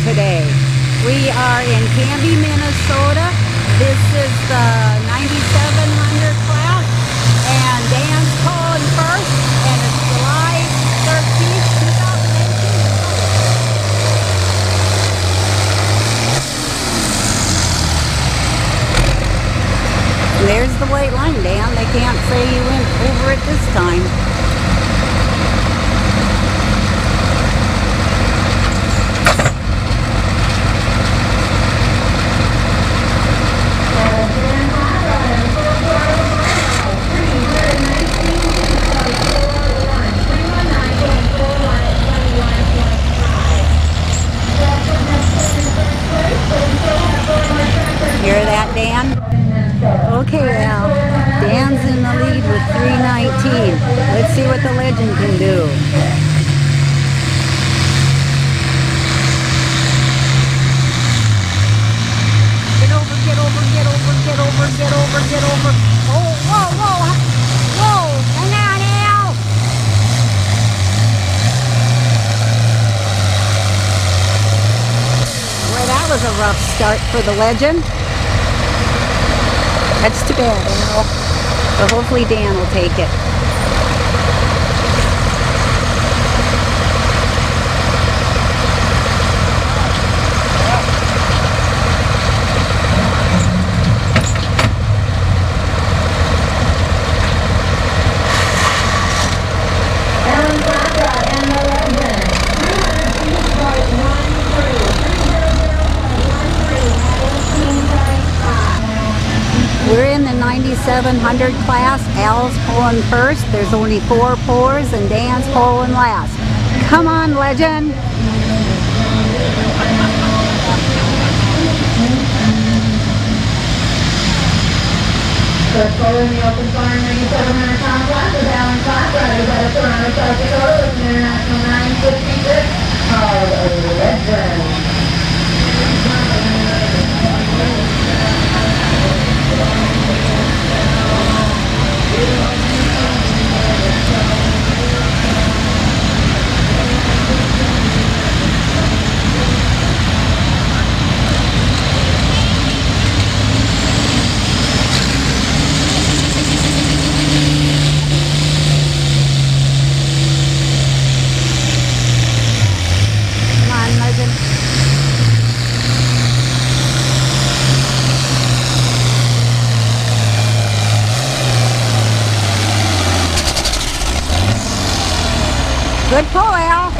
today. We are in Canby, Minnesota. This is the 9700 class, and Dan's calling first, and it's July 13th, 2018. There's the white line, Dan. They can't say you went over it this time. Hear that, Dan? Okay, Al. Dan's in the lead with 3:19. Let's see what the legend can do. Get over, get over, get over, get over, get over, get over. Oh, whoa, whoa, whoa. Hang on, Al. Boy, that was a rough start for the legend. That's too bad, Al. But hopefully Dan will take it. We're in the 9700 class. Al's pulling first. There's only 4 pullers, and Dan's pulling last. Come on, legend. First puller in the open farm 9700 pound class is Alan Fox, riders out of Toronto, South Dakota, with an international 956 called Legend. Good pull, Al.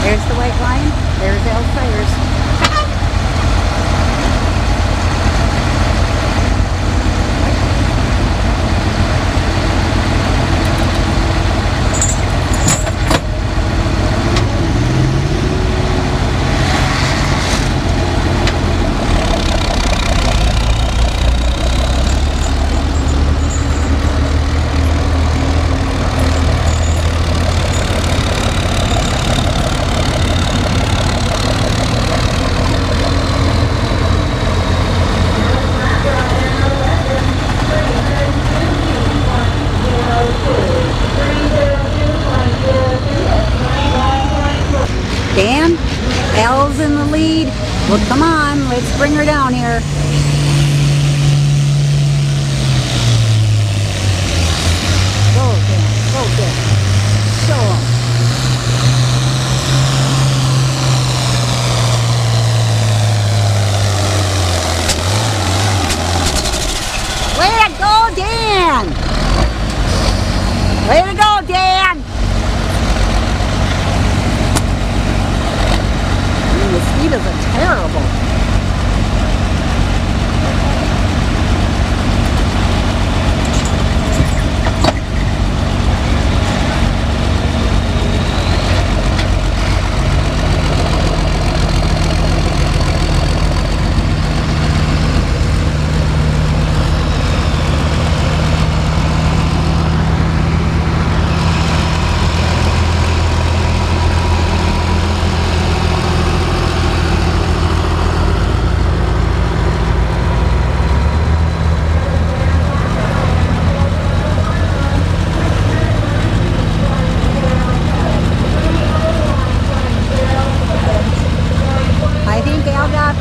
There's the white line. There's Al's tires. Dan, Al's in the lead. Well, come on, let's bring her down here. Go, Dan, go, Dan. Show 'em. Way to go, Dan! Way to go, Dan! The speed is terrible.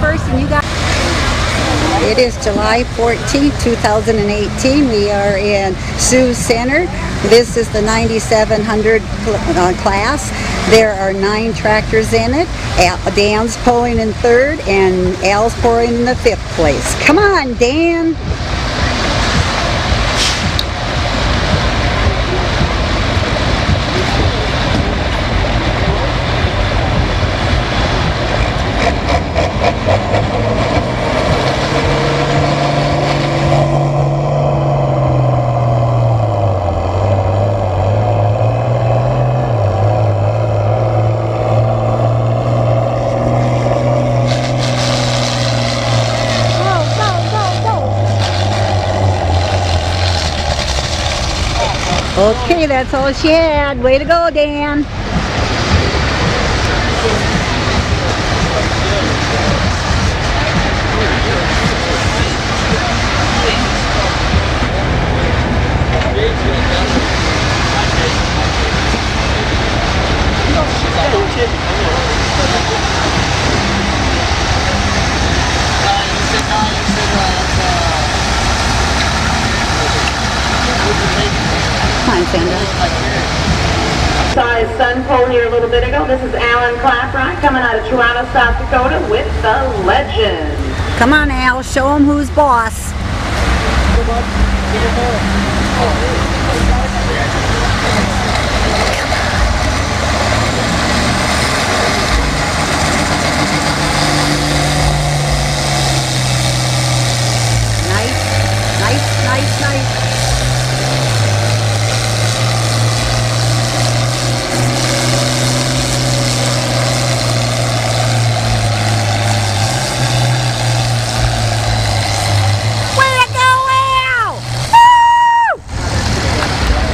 21st, and you got... It is July 14th, 2018. We are in Sioux Center. This is the 9700 class. There are 9 tractors in it. Dan's pulling in 3rd and Al's pulling in the 5th place. Come on, Dan! Okay, that's all she had. Way to go, Dan. Come on, Sandra. Saw his son pull here a little bit ago. This is Alan Clapwright coming out of Toronto, South Dakota with the Legend. Come on, Al. Show him who's boss.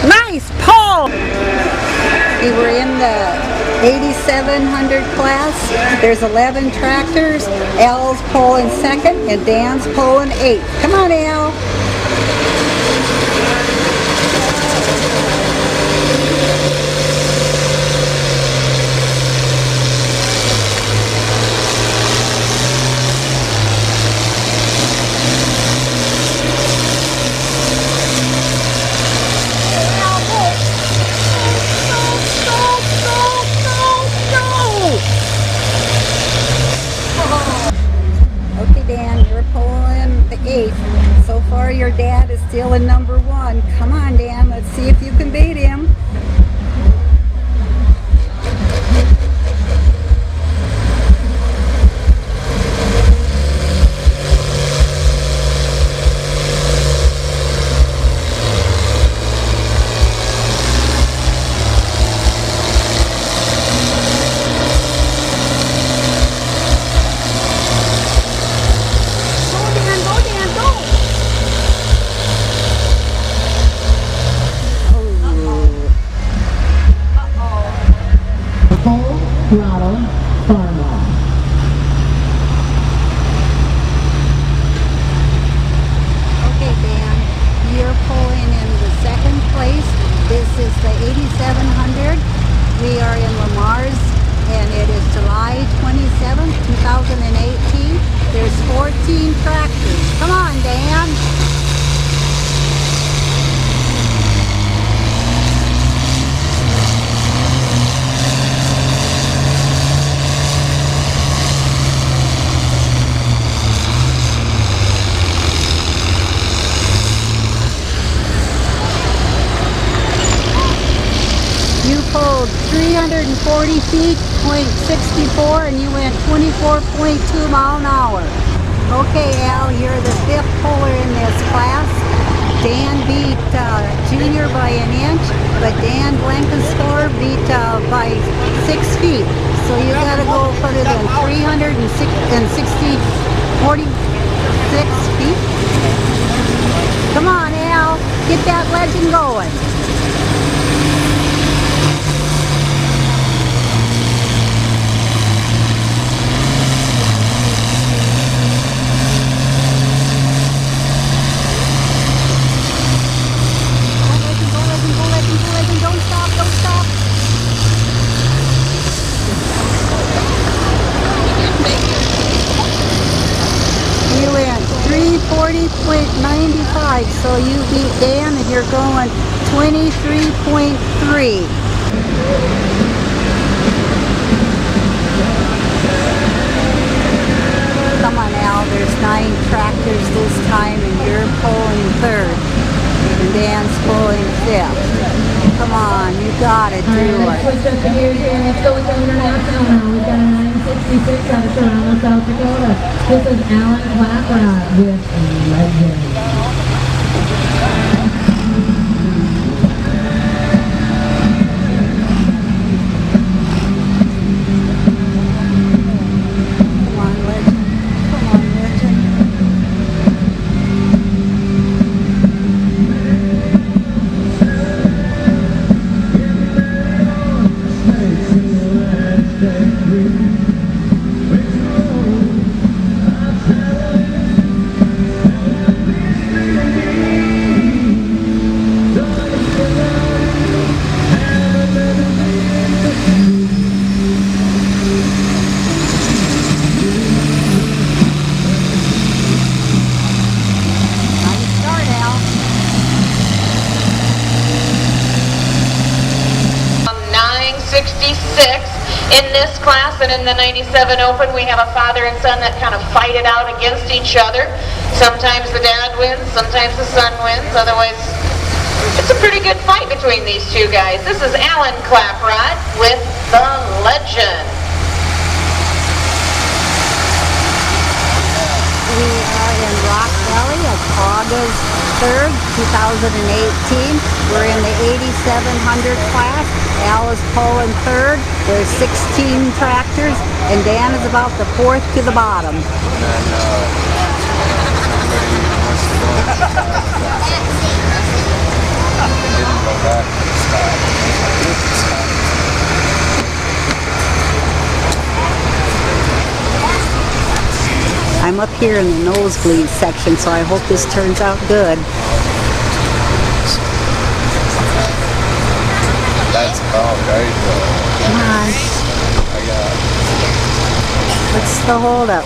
Nice. We were in the 8700 class. There's 11 tractors. Al's pulling 2nd and Dan's pulling 8th. Come on, Al. So far your dad is still in number 1. Come on, Dan, let's see if you can beat him. Throttle, Pharma. Okay, Dan, you're pulling in the 2nd place. This is the 8700. We are in Lamar's, and it is July 27th, 2018. There's 14 tractors. Come on, Dan. You pulled 340 feet, .64, and you went 24.2 mile an hour. Okay, Al, you're the 5th puller in this class. Dan beat Junior by an inch, but Dan Blankenstore beat by 6 feet. So you gotta go further than 46 feet. Come on, Al, get that Legend going. 240.95. So you beat Dan and you're going 23.3. Come on, Al, there's 9 tractors this time and you're pulling 3rd. And Dan's pulling 5th. Come on, you gotta do Let's it. switch up the gears here. Let's go with the international now. We've got a 966 out of Toronto, South Dakota. This is Alan Claprod with Legend. In this class and in the 97 Open, we have a father and son that kind of fight it out against each other. Sometimes the dad wins, sometimes the son wins. Otherwise, it's a pretty good fight between these two guys. This is Alan Claprod with the Legend. We are in Rock Valley at August 3rd, 2018. We're in the 8700 class. Al is pulling 3rd. There's 16 tractors, and Dan is about the 4th to the bottom. I'm up here in the nosebleed section, so I hope this turns out good. That's about right though. Come on. What's the holdup?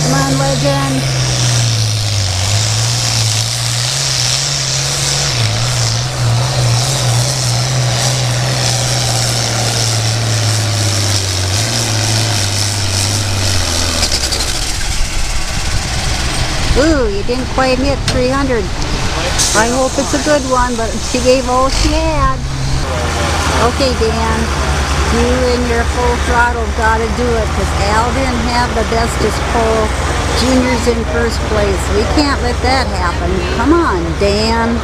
Come on, Legend. Ooh, you didn't quite hit 300. I hope it's a good one, but she gave all she had. Okay, Dan, you and your full throttle got to do it, because Al didn't have the bestest pull. Junior's in 1st place. We can't let that happen. Come on, Dan.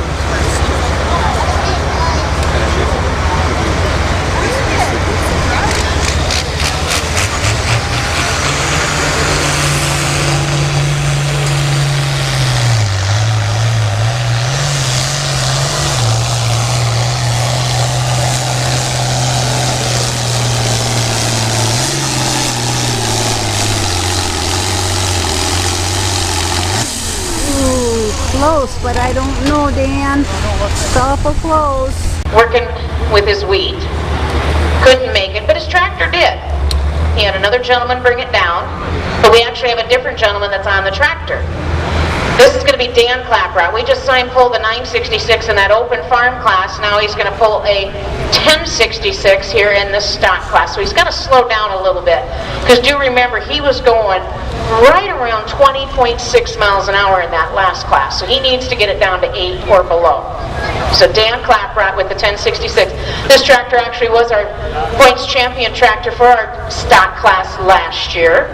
Close, but I don't know, Dan. It's awful close. Working with his wheat. Couldn't make it, but his tractor did. He had another gentleman bring it down, but we actually have a different gentleman that's on the tractor. This is going to be Dan Claprod. We just saw him pull the 966 in that open farm class. Now he's going to pull a 1066 here in this stock class. So he's got to slow down a little bit. Because do remember, he was going right around 20.6 miles an hour in that last class. So he needs to get it down to 8 or below. So Dan Claprod with the 1066. This tractor actually was our points champion tractor for our stock class last year.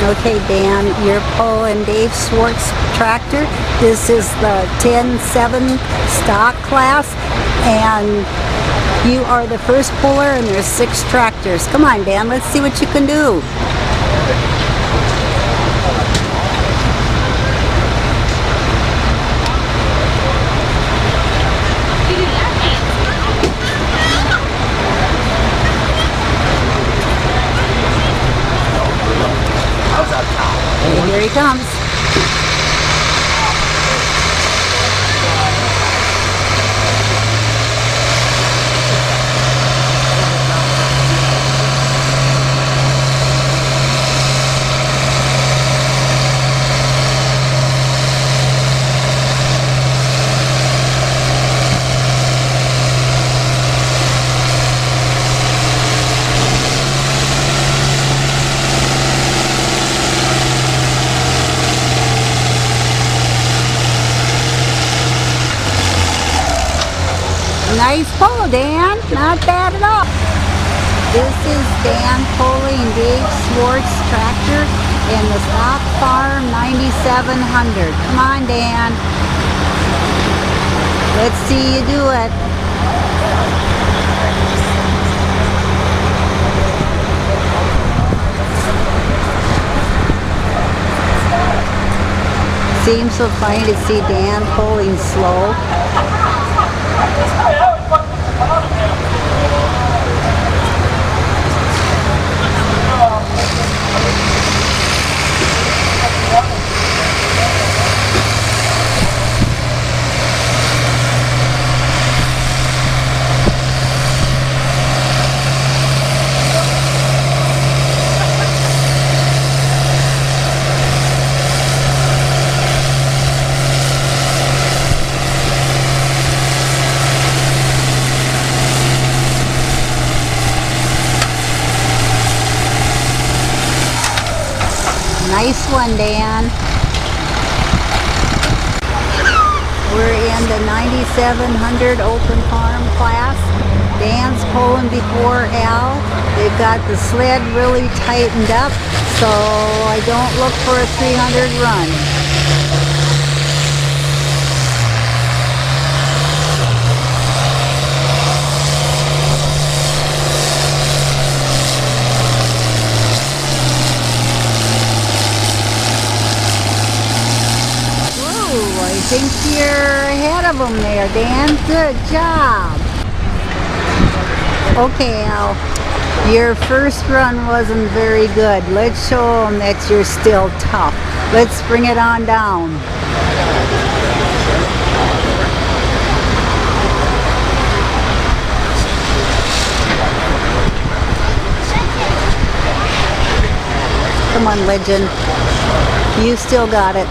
Okay, Dan, you're pulling Dave Swartz tractor. This is the 10-7 stock class, and you are the first puller, and there's 6 tractors. Come on, Dan, let's see what you can do. comes. Nice pull, Dan. Not bad at all. This is Dan Foley and Dave Swartz tractor in the Stock Farm 9700. Come on, Dan. Let's see you do it. Seems so funny to see Dan pulling slow. Nice one, Dan. We're in the 9700 open farm class. Dan's pulling before Al. They've got the sled really tightened up, so I don't look for a 300 run. I think you're ahead of them there, Dan. Good job. Okay, Al. Your first run wasn't very good. Let's show them that you're still tough. Let's bring it on down. Come on, legend. You still got it.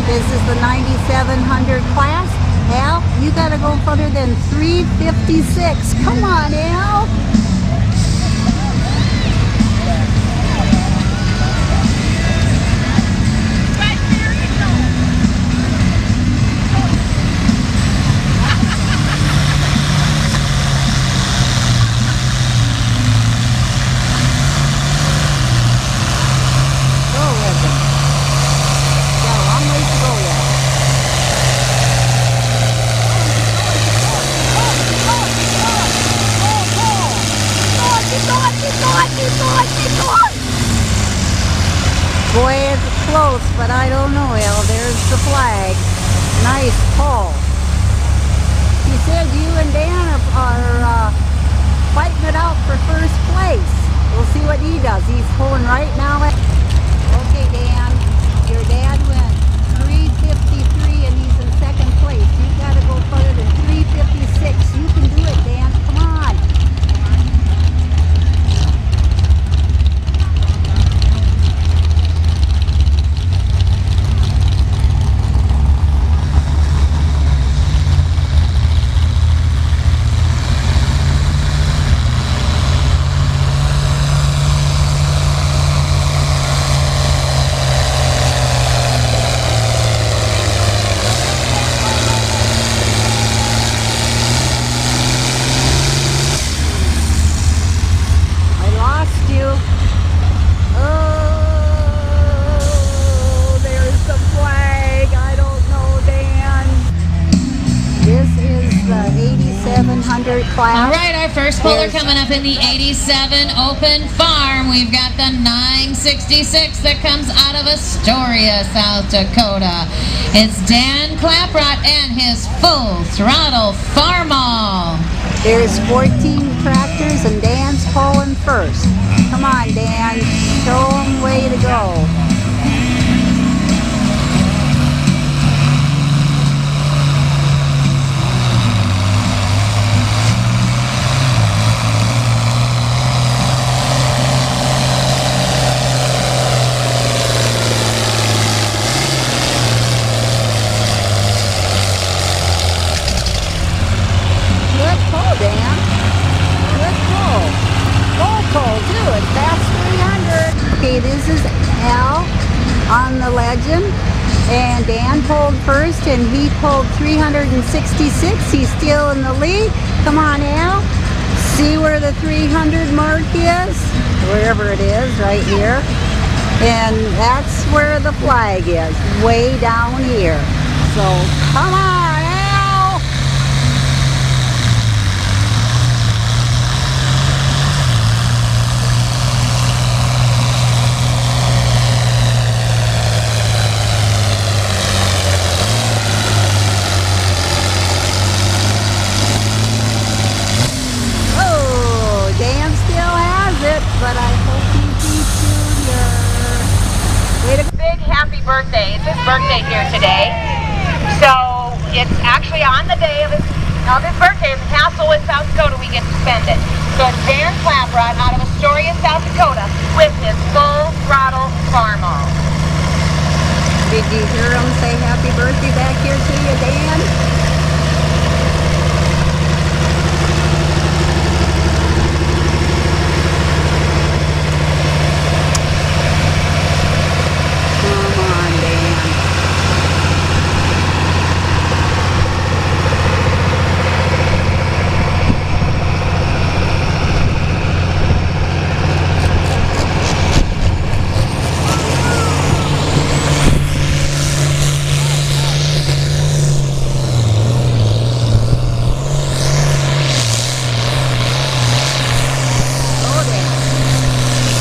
This is the 9700 class. Al, you gotta go further than 356. Come on, Al. Boy, it's close, but I don't know, Al. There's the flag. Nice pull. He said you and Dan are fighting it out for first place. We'll see what he does. He's pulling right now. Okay, Dan. Your dad went 353 and he's in second place. You gotta go further than 356. You can do it, Dan. Come on. 8700 class. All right, our first puller Here's- coming up in the 87 Open Farm. We've got the 966 that comes out of Astoria, South Dakota. It's Dan Claprott and his Full Throttle Farmall. There's 14 tractors and Dan's pulling first. Come on, Dan. Show 'em way to go. Good pull, Dan. Good pull. Full pull, too. And fast 300. Okay, this is Al on the Legend. And Dan pulled first, and he pulled 366. He's still in the lead. Come on, Al. See where the 300 mark is? Wherever it is, right here. And that's where the flag is, way down here. So, come on, Al. Oh, Dan still has it, but I hope he beats Junior. Way to Big happy birthday. It's his birthday here today. So it's actually on the day of his birthday in Castlewood, South Dakota, we get to spend it. So it's Dan Claprott out of Astoria, South Dakota with his Full Throttle Farmall. Did you hear him say happy birthday back here to you, Dan? Come on, Dan. Oh, Dan.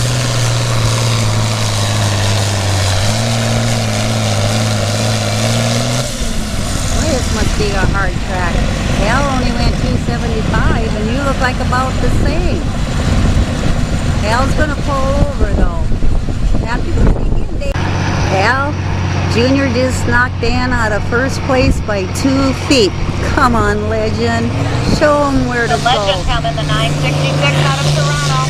Boy, this must be a hard track. Al only went 275, and you look like about the same. Al's gonna pull over though. Happy birthday again, Dan. Al, Junior just knocked Dan out of first place by 2 feet. Come on, Legend. Show him where to The Legend go. coming, the 966 out of Toronto.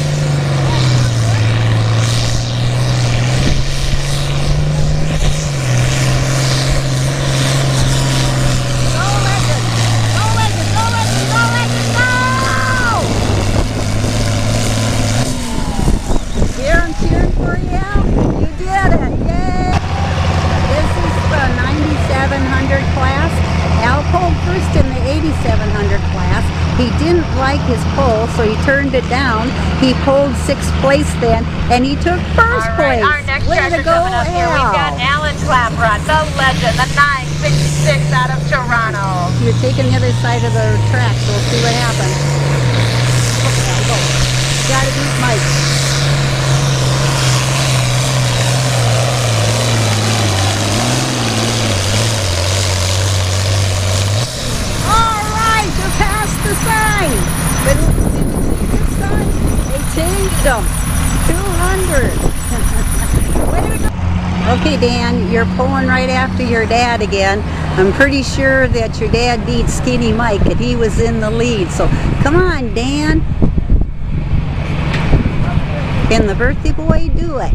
Go, Legend! Go, Legend! Go, Legend! Go, Legend! Go! Here, I'm cheering for you, Al. You did it! Yay! This is the 9700 class. Al pulled first in the 8700 class. He didn't like his pull, so he turned it down. He pulled 6th place then, and he took first All right, place. our next Way tractor to go, coming up here, we've got Al! Alan Claprott, the Legend, the 966 out of Toronto. You're taking the other side of the track, so we'll see what happens. Okay, I'll go. Gotta beat Mike. All right, they're past the sign. But did you see this sign? They changed them. 200. Way to go. Okay, Dan, you're pulling right after your dad again. I'm pretty sure that your dad beat Skinny Mike and he was in the lead. So come on, Dan. Can the birthday boy do it?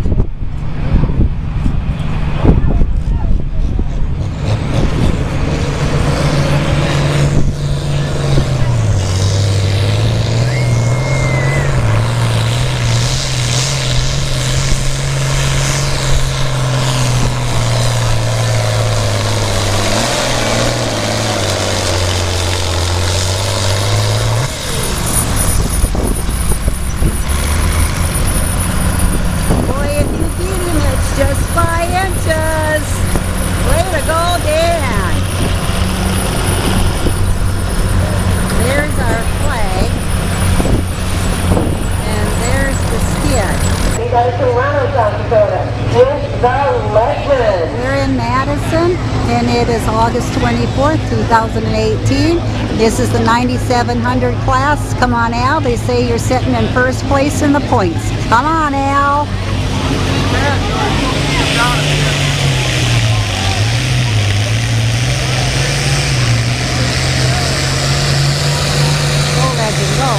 Boy, if the Legend. We're in Madison, and it is August 24th, 2018. This is the 9700 class. Come on, Al. They say you're sitting in first place in the points. Come on, Al. Go, Legend, go.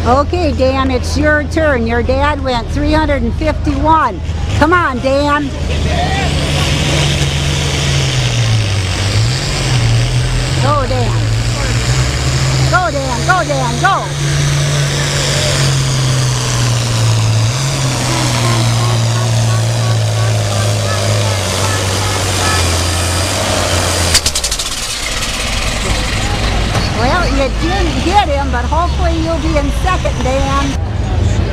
Okay, Dan, it's your turn. Your dad went 351. Come on, Dan. Go, Dan. Go, Dan. Go, Dan. Go. Well, you didn't hit him, but hopefully you'll be in second, Dan.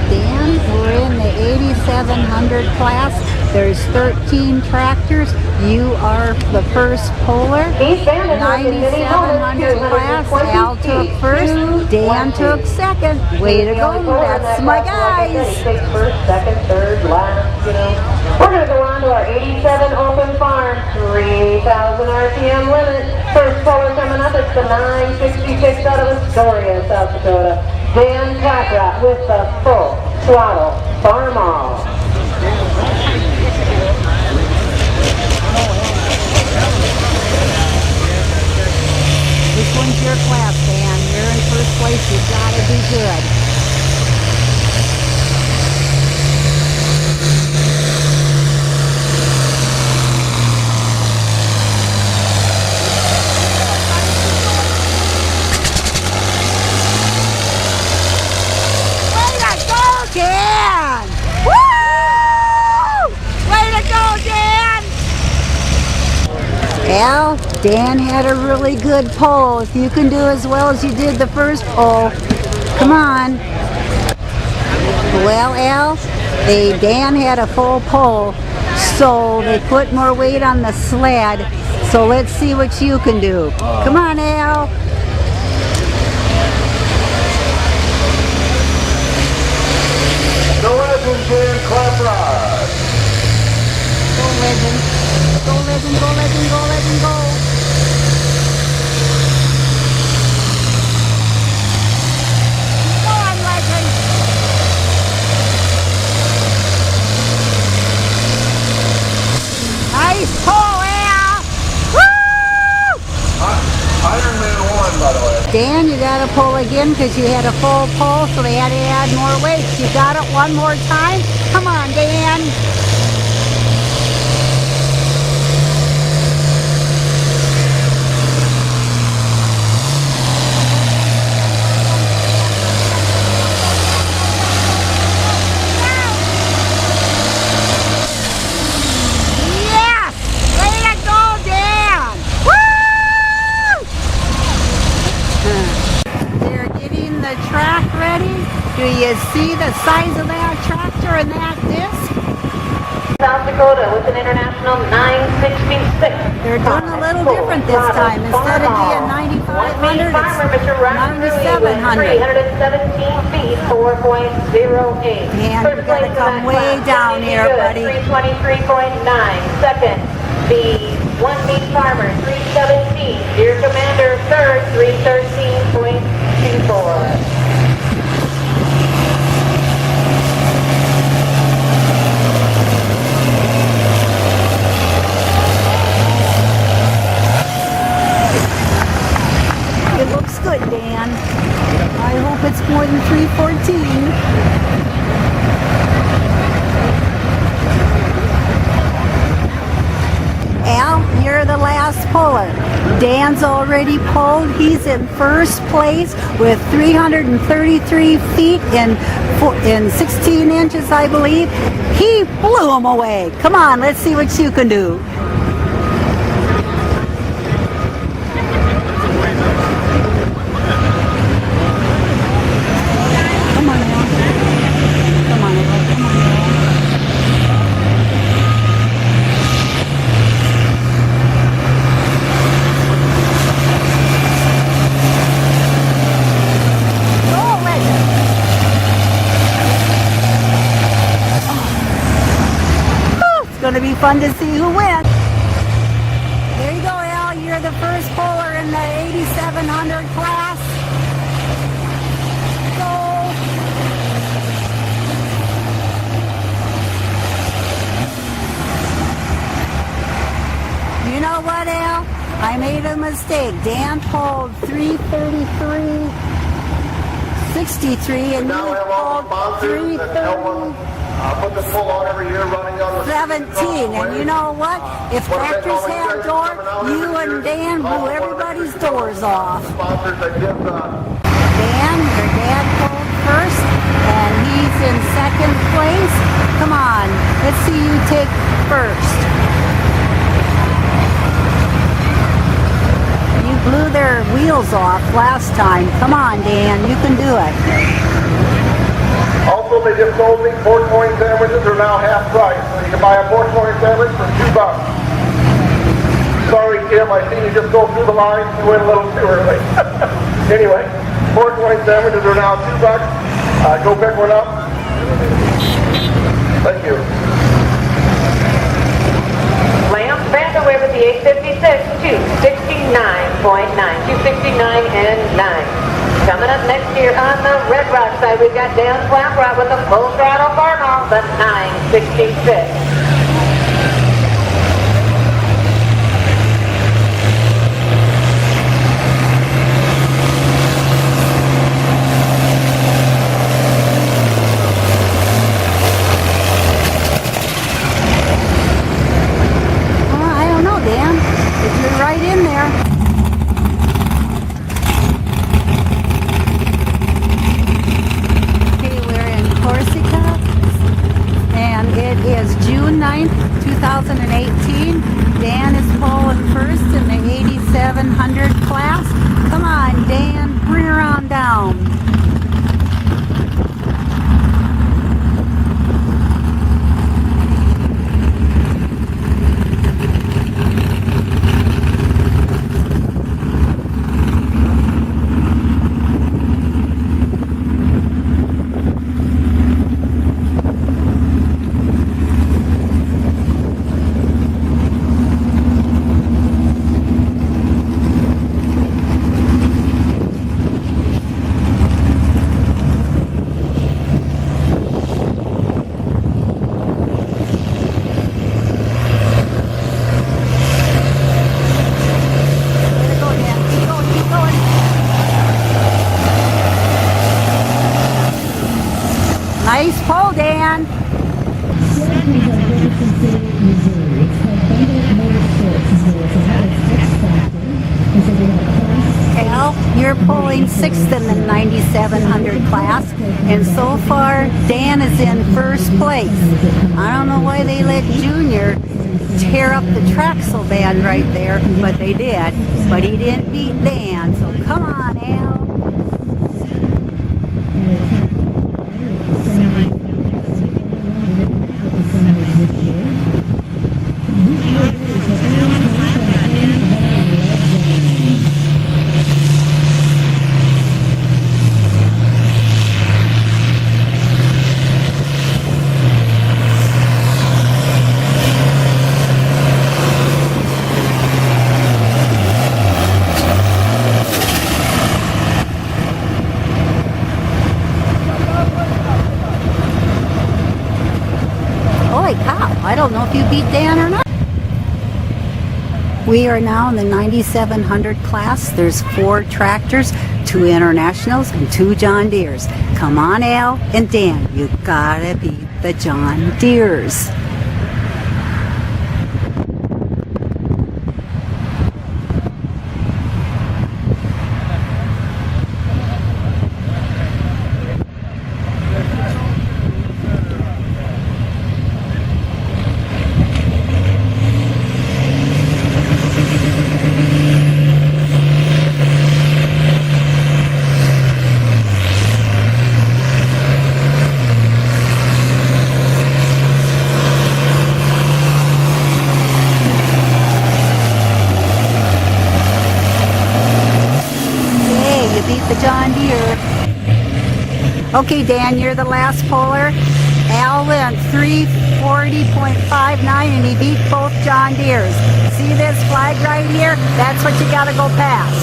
Dan, we're in the 8700 class. There's 13 tractors. You are the first puller. 9700 class. Al took first. Dan took second. Way to go. That's my guys. First, second, third, last, you know. We're going to go on to our 87 open farm. 3,000 RPM limit. First puller coming up, it's the 966 out of Astoria, South Dakota. Dan Claprot with the full throttle farm all. This one's your class, Dan. You're in first place. You've got to be good. Dan! Woo! Way to go, Dan! Al, Dan had a really good pull. If you can do as well as you did the first pull, come on. Well, Al, Dan had a full pull, so they put more weight on the sled. So let's see what you can do. Come on, Al. The Legend, Dan Claprot. Go, Legend. Go, Legend, go, Legend, go, Legend, go. Go on, Legend. Nice pull, Al. Woo! Ironman 1, by the way. Dan, you got to pull again because you had a full pull, so they had to add more weight. You got it one more time? Come on, Dan. Yes! Way to go, Dan! Woo! They're getting the track ready. Do you see the size of that tractor and that disc? South Dakota with an international 966. They're doing a little different this time. Instead of being 9,500, it's 9,700. 317 feet, 4.08. Man, you gotta come way down here, buddy. 323.9. Second, the 1B Farmer, 317. Deer Commander, third, 313.24. It looks good, Dan. I hope it's more than 314. Al, you're the last puller. Dan's already pulled. He's in first place with 333 feet in 16 inches, I believe. He blew him away. Come on, let's see what you can do. Come on, Al. Come on, Al. Come on. fun to see who wins. There you go, Al. You're the first puller in the 8,700 class. Go. You know what, Al? I made a mistake. Dan pulled 3:33.63, and Now you we have all the pulled sponsors that help us put this pull on every year, running on the 3:17. And you know what? If tractors had doors, you and Dan blew everybody's doors off. Sponsors that give Dan, your dad pulled first, and he's in second place. Come on, let's see you take first. You blew their wheels off last time. Come on, Dan, you can do it. Also, they just told me pork loin sandwiches are now half price. So you can buy a pork loin sandwich for $2. Sorry, Kim, I seen you just go through the line. You went a little too early. Anyway, pork loin sandwiches are now $2. Go pick one up. Thank you. Lamb Panther with the 856, 269.9, 269 and 9. Coming up next here on the Red Rock side, we've got Dan Claprot with the full throttle Barnall, the 966. I don't know, Dan. You're right in there. And it is June 9th, 2018. Dan is pulling first in the 8,700 class. Come on, Dan, bring her on down. Nice pull, Dan. Al, you're pulling sixth in the 9,700 class, and so far Dan is in first place. I don't know why they let Junior tear up the track so bad right there, but they did. But he didn't beat Dan, so come on, Al. Holy cow, I don't know if you beat Dan or not. We are now in the 9,700 class. There's 4 tractors, 2 Internationals, and 2 John Deeres. Come on, Al and Dan, you gotta beat the John Deeres. The John Deere. Okay, Dan, you're the last puller. Al went 3 340.59, and he beat both John Deeres. See this flag right here? That's what you gotta go past.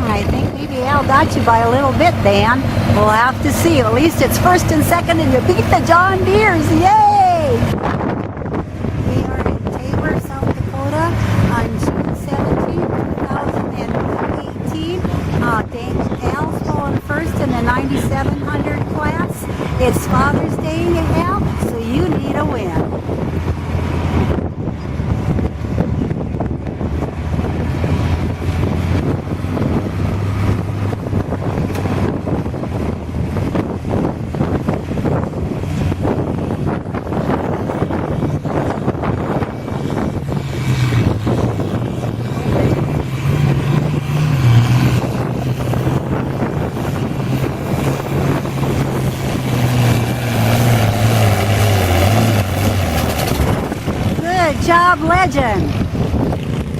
I think maybe Al got you by a little bit, Dan. We'll have to see. At least it's first and second, and you beat the John Deeres. Yay! We are in Tabor, South Dakota on June 17, 2018. Al's going first in the 9700 class. It's Father's Day, Al, so you need a win. Good job, Legend.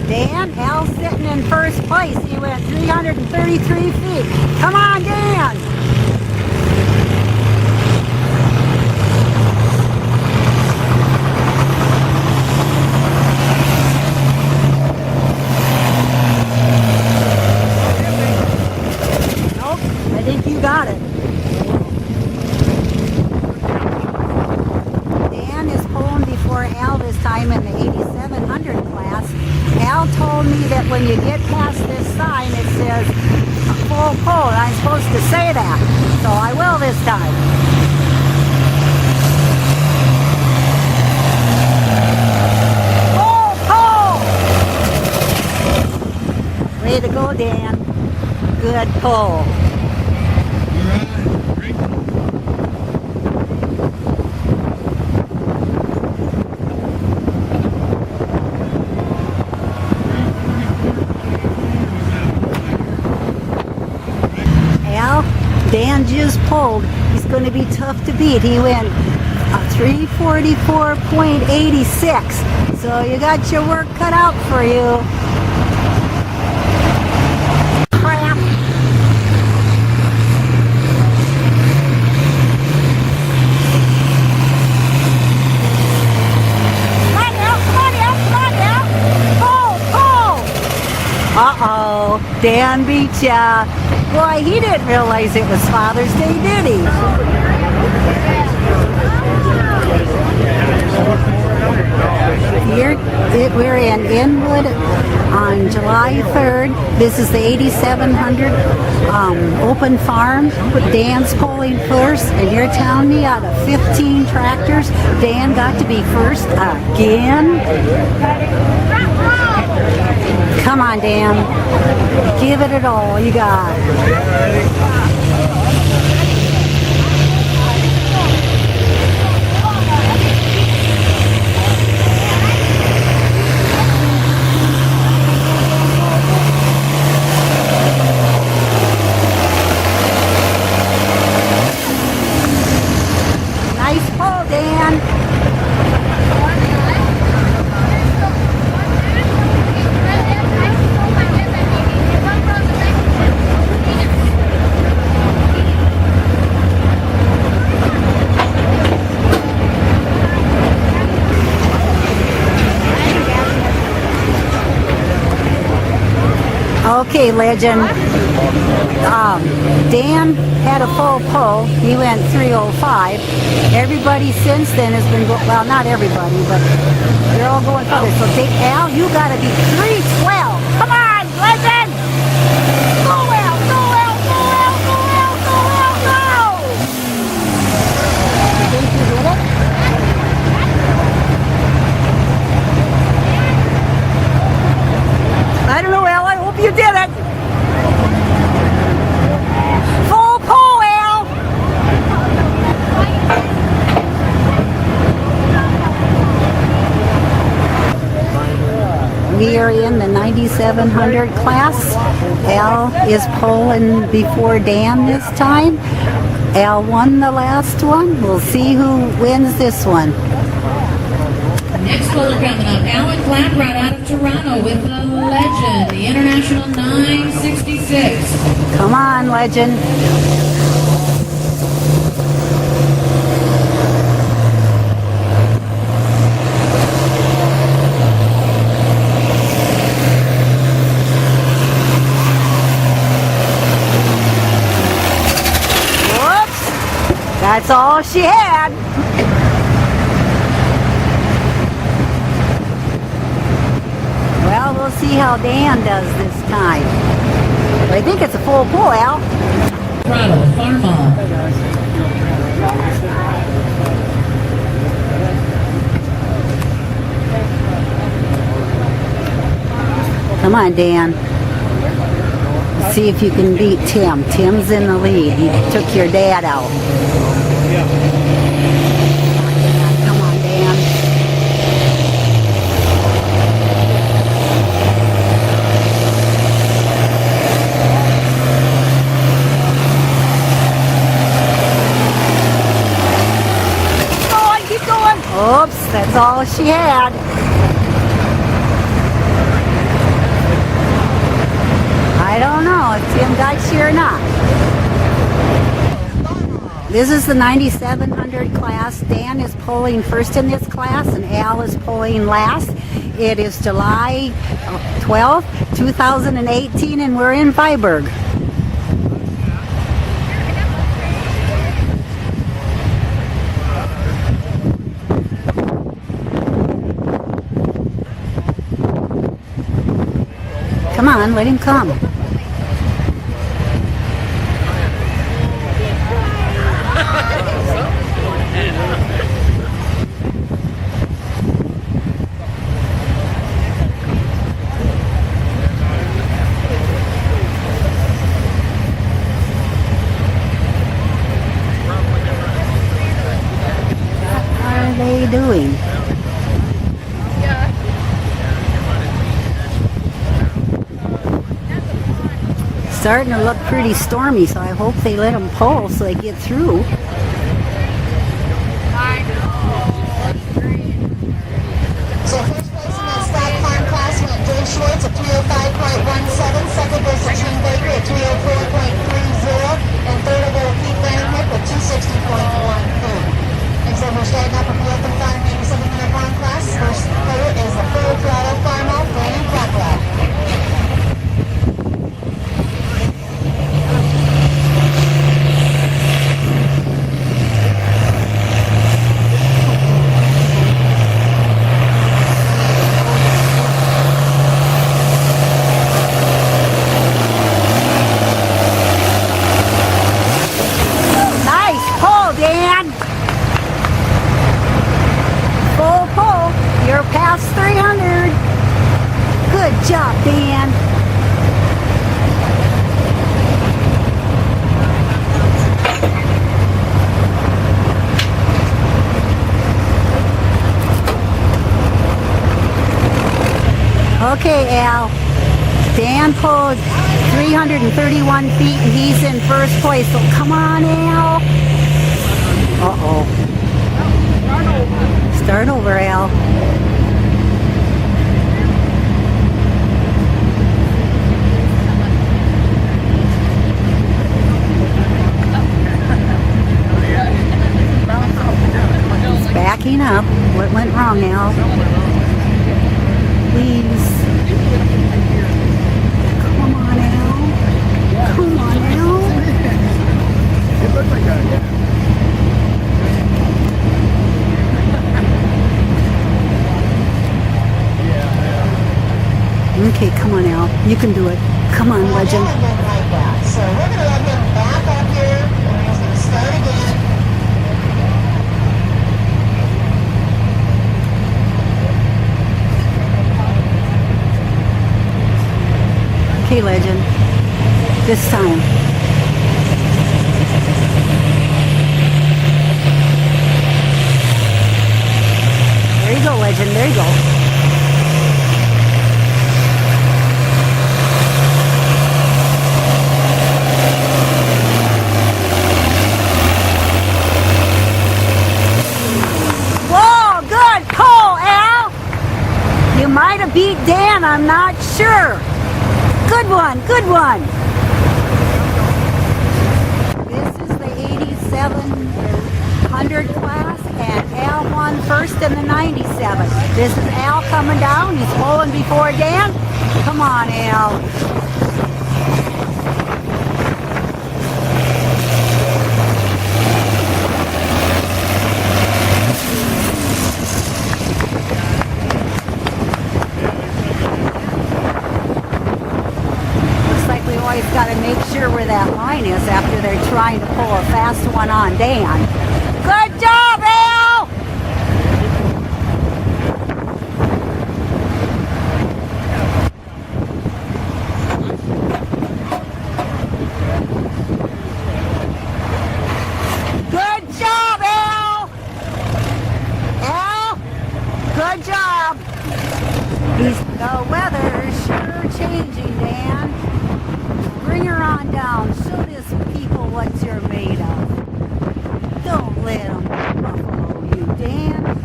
Dan, Al's sitting in first place. He went 333 feet. Come on, Dan. Nope, I think you got it. Dan is pulling before Al this time in the 8700 class. Al told me that when you get past this sign, it says full pull. I'm supposed to say that, so I will this time. Full pull! Way to go, Dan. Good pull. Dan just pulled. He's going to be tough to beat. He went 344.86. So you got your work cut out for you. Crap. Come on now, come on now, come on now. Pull, pull. Uh-oh, Dan beat ya. Boy, he didn't realize it was Father's Day, did he? We're in Inwood on July 3rd. This is the 8700 open farm. Dan's pulling first, and you're telling me out of 15 tractors, Dan got to be first again? Come on, Dan. Give it all you got. Nice pull, Dan. Okay, Legend. Dan had a full pull. He went 305. Everybody since then has been, well, not everybody, but they're all going further. So Al, you got to be 312. Come on, Legend! Go, Al! Go, Al! Go, Al! Go, Al! Go, Al! Go! You think you did it? I don't know, Al. I hope you did it. Full pull, Al. We are in the 9700 class. Al is pulling before Dan this time. Al won the last one. We'll see who wins this one. Next puller coming up, Alan Claprod out of Toronto with the Legend, the International 966. Come on, Legend. Whoops. That's all she had. Well, we'll see how Dan does this time. I think it's a full pull, Al. Throttle, Farmall. Come on, Dan. See if you can beat Tim. Tim's in the lead. He took your dad out. Come on, Dan. Keep going. Oops, that's all she had. I don't know if Tim got you or not. This is the 9700 class. Dan is pulling first in this class and Al is pulling last. It is July 12th, 2018 and we're in Viborg. Come on, let him come. What are they doing? Starting to look pretty stormy, so I hope they let them pull so they get through. So first place in that sled climb class went Dave Schwartz at 305.17, second goes to Gene Baker at 304.30, and third will go to Pete Vandenwick with 260.12. And so we're starting up with the open farm 9700 pound class. First player is the full throttle farm out, Dan Claprod. You're past 300. Good job, Dan. Okay, Al. Dan pulled 331 feet and he's in first place. So come on, Al. Uh-oh. Start over, Al. It's backing up. What went wrong, Al? Please. Come on, Al. Come on, Al. It looks like that, yeah. Okay, come on, Al. You can do it. Come on, Legend. Like that. So we're going to let him back up here, and he's going to start again. Okay, Legend. This time. There you go, Legend. There you go. Whoa, good pull, Al. I'm not sure. Good one, good one. This is the 8700 class, and Al won first in the 97. This is Al coming down. He's pulling before Dan. Come on, Al. Always got to make sure where that line is after they're trying to pull a fast one on Dan. Good job, Al! Good job, Al! Al, good job! The weather's sure changing, Dan. Bring her on down. Show these people what you're made of. Don't let them buffalo you, Dan. Come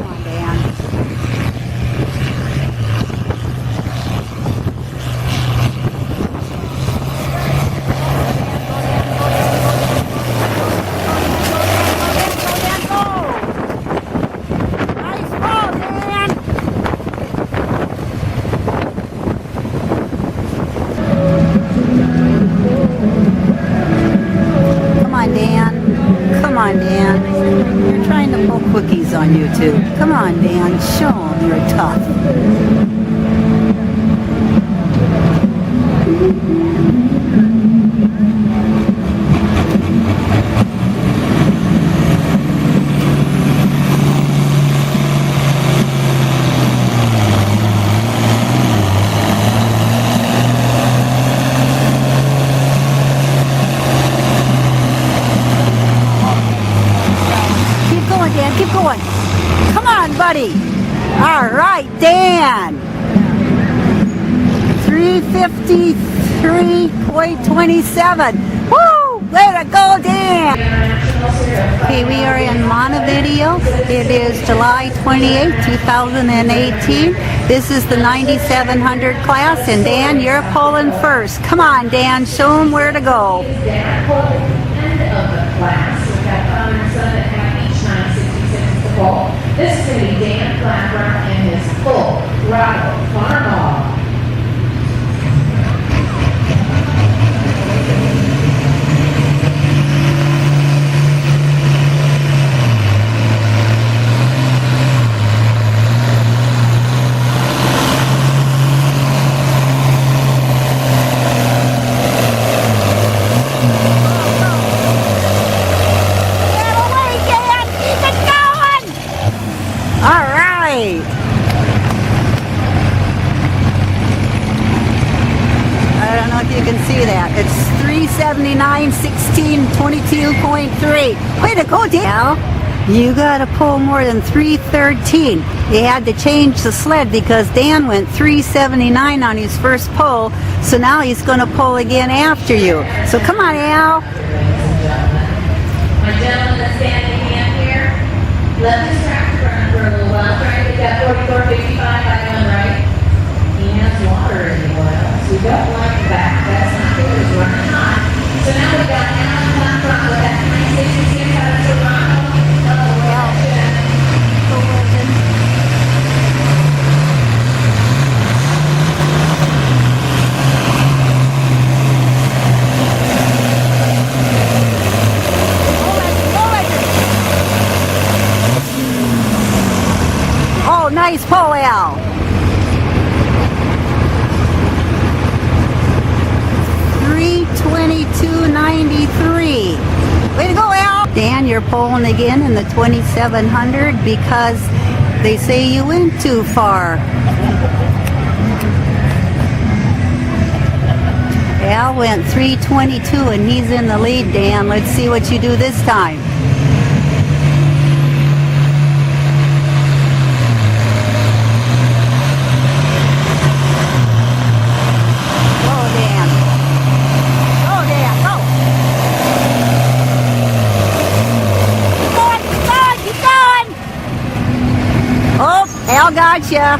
on, Dan. Nice ball, Dan. Come on, Dan. Come on, Dan. You're trying to pull cookies on YouTube. Come on, Dan. Show them you're tough. Dan, keep going. Come on, buddy. All right, Dan. 3:53.27. Woo! Way to go, Dan. Okay, we are in Montevideo. It is July 28, 2018. This is the 9700 class, and Dan, you're pulling first. Come on, Dan. Show them where to go. This is going to be Dan Clapper and his full throttle farm ball. I don't know if you can see that. It's 379, 16, 22.3. Way to go, Dan. You got to pull more than 313. You had to change the sled because Dan went 379 on his first pull, so now he's going to pull again after you. So come on, Al. My gentleman that's standing in here, let this tractor run for a little while. Trying to get that 4455 by going right. He has water in the oil, so we don't like that. That's not good. It's running hot. So now we got Al up front with that 966 out of Toronto. Nice pull, Al. $322.93. Way to go, Al. Dan, you're pulling again in the 2700 because they say you went too far. Al went 322 and he's in the lead, Dan. Let's see what you do this time. ya.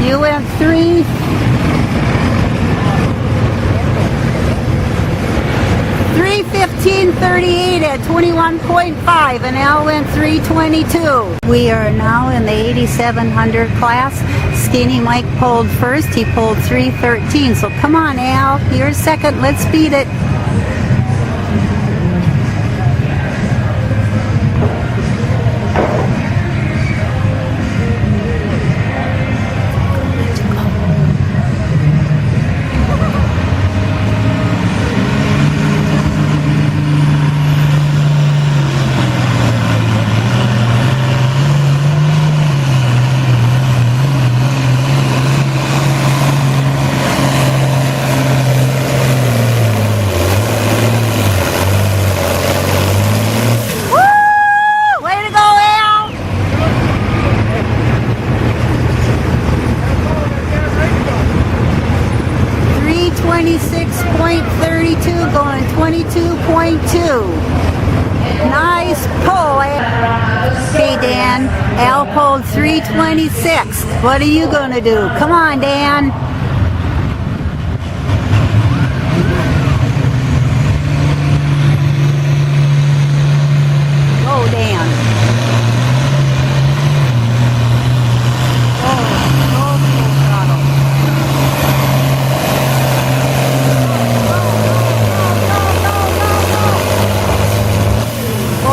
You went 3. 3:15:38 at 21.5, and Al went 3:22. We are now in the 8700 class. Skinny Mike pulled first. He pulled 3:13. So come on, Al. You're second. Let's beat it. Way to go, Al! 3:26.32 going 22.2. Nice pull. Okay, Dan. Al pulled 3:26. What are you going to do? Come on, Dan. Go, Dan. Oh, full throttle.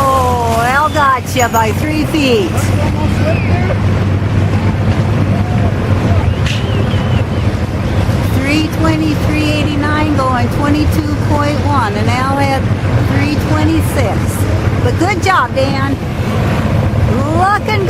Oh, Al got you by 3 feet. 3:23.89 going 22.1, and Al had 3:26. But good job, Dan. Looking good.